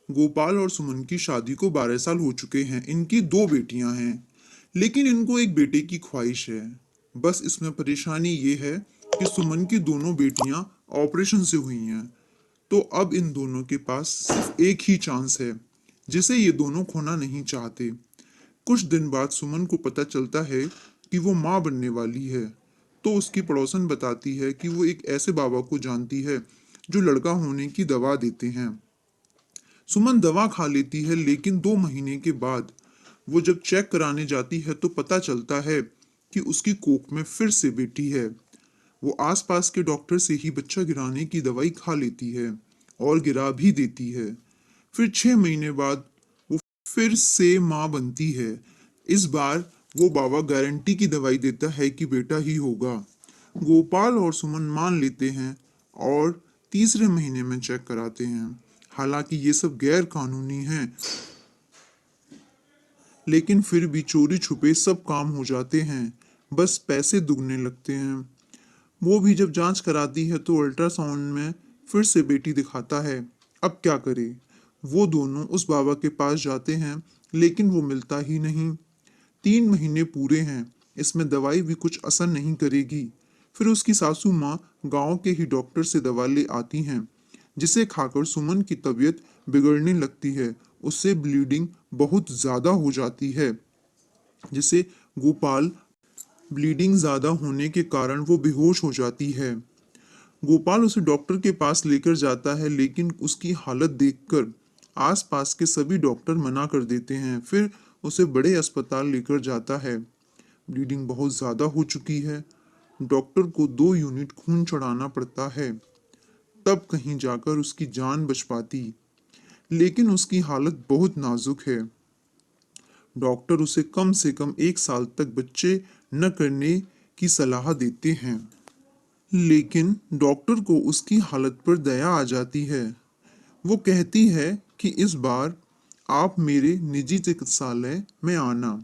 गोपाल और सुमन की शादी को 12 साल हो चुके हैं। इनकी 2 बेटियां हैं, लेकिन इनको एक बेटे की ख्वाहिश है। बस इसमें परेशानी ये है कि सुमन की दोनों बेटियां ऑपरेशन से हुई हैं, तो अब इन दोनों के पास सिर्फ एक ही चांस है, जिसे ये दोनों खोना नहीं चाहते। कुछ दिन बाद सुमन को पता चलता है कि वो माँ बनने वाली है, तो उसकी पड़ोसन बताती है कि वो एक ऐसे बाबा को जानती है जो लड़का होने की दवा देते हैं। सुमन दवा खा लेती है, लेकिन 2 महीने के बाद वो जब चेक कराने जाती है तो पता चलता है कि उसकी कोख में फिर से बेटी है। वो आसपास के डॉक्टर से ही बच्चा गिराने की दवाई खा लेती है और गिरा भी देती है। फिर 6 महीने बाद वो फिर से माँ बनती है। इस बार वो बाबा गारंटी की दवाई देता है कि बेटा ही होगा। गोपाल और सुमन मान लेते हैं और तीसरे महीने में चेक कराते हैं। हालांकि ये सब गैर कानूनी है, लेकिन फिर भी चोरी छुपे सब काम हो जाते हैं। बस पैसे दुगने लगते हैं। वो भी जब जांच कराती है तो अल्ट्रासाउंड में फिर से बेटी दिखाता है। अब क्या करे? वो दोनों उस बाबा के पास जाते हैं, लेकिन वो मिलता ही नहीं। 3 महीने पूरे हैं, इसमें दवाई भी कुछ असर नहीं करेगी। फिर उसकी सासू माँ गांव के ही डॉक्टर से दवा ले आती हैं, जिसे खाकर सुमन की तबीयत बिगड़ने लगती है। उससे ब्लीडिंग बहुत ज़्यादा हो जाती है, जिसे गोपाल ब्लीडिंग ज़्यादा होने के कारण वो बेहोश हो जाती है। गोपाल उसे डॉक्टर के पास लेकर जाता है, लेकिन उसकी हालत देखकर आसपास के सभी डॉक्टर मना कर देते हैं। फिर उसे बड़े अस्पताल लेकर जाता है। ब्लीडिंग बहुत ज़्यादा हो चुकी है। डॉक्टर को 2 यूनिट खून चढ़ाना पड़ता है, तब कहीं जाकर उसकी जान बच पाती, लेकिन उसकी हालत बहुत नाजुक है। डॉक्टर उसे कम से कम 1 साल तक बच्चे न करने की सलाह देते हैं, लेकिन डॉक्टर को उसकी हालत पर दया आ जाती है। वो कहती है कि इस बार आप मेरे निजी चिकित्सालय में आना।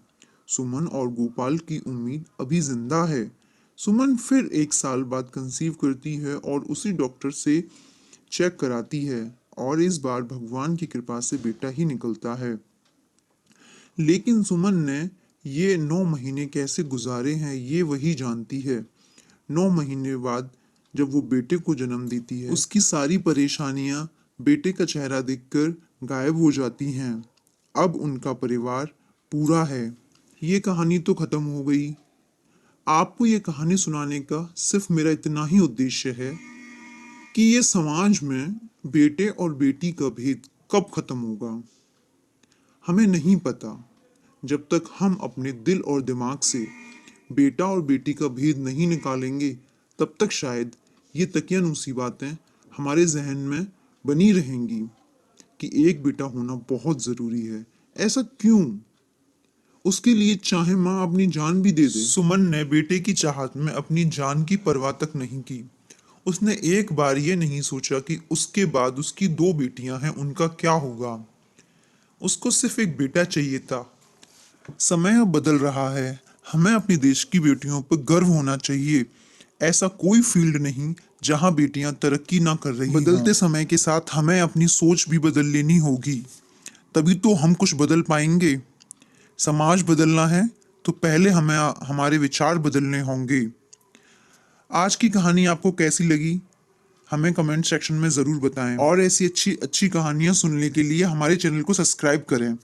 सुमन और गोपाल की उम्मीद अभी जिंदा है। सुमन फिर 1 साल बाद कंसीव करती है और उसी डॉक्टर से चेक कराती है, और इस बार भगवान की कृपा से बेटा ही निकलता है। लेकिन सुमन ने ये 9 महीने कैसे गुजारे हैं ये वही जानती है। 9 महीने बाद जब वो बेटे को जन्म देती है, उसकी सारी परेशानियां बेटे का चेहरा देखकर गायब हो जाती हैं। अब उनका परिवार पूरा है। ये कहानी तो खत्म हो गई। आपको ये कहानी सुनाने का सिर्फ मेरा इतना ही उद्देश्य है कि ये समाज में बेटे और बेटी का भेद कब खत्म होगा, हमें नहीं पता। जब तक हम अपने दिल और दिमाग से बेटा और बेटी का भेद नहीं निकालेंगे, तब तक शायद ये तकियानुसी बातें हमारे जहन में बनी रहेंगी कि एक बेटा होना बहुत ज़रूरी है। ऐसा क्यों? उसके लिए चाहे माँ अपनी जान भी दे दे। सुमन ने बेटे की चाहत में अपनी जान की परवाह तक नहीं की। उसने एक बार ये नहीं सोचा कि उसके बाद उसकी 2 बेटियां हैं, उनका क्या होगा। उसको सिर्फ एक बेटा चाहिए था। समय अब बदल रहा है। हमें अपनी देश की बेटियों पर गर्व होना चाहिए। ऐसा कोई फील्ड नहीं जहां बेटियां तरक्की ना कर रही हों। बदलते समय के साथ हमें अपनी सोच भी बदल लेनी होगी, तभी तो हम कुछ बदल पाएंगे। समाज बदलना है तो पहले हमें हमारे विचार बदलने होंगे। आज की कहानी आपको कैसी लगी, हमें कमेंट सेक्शन में ज़रूर बताएं, और ऐसी अच्छी अच्छी कहानियां सुनने के लिए हमारे चैनल को सब्सक्राइब करें।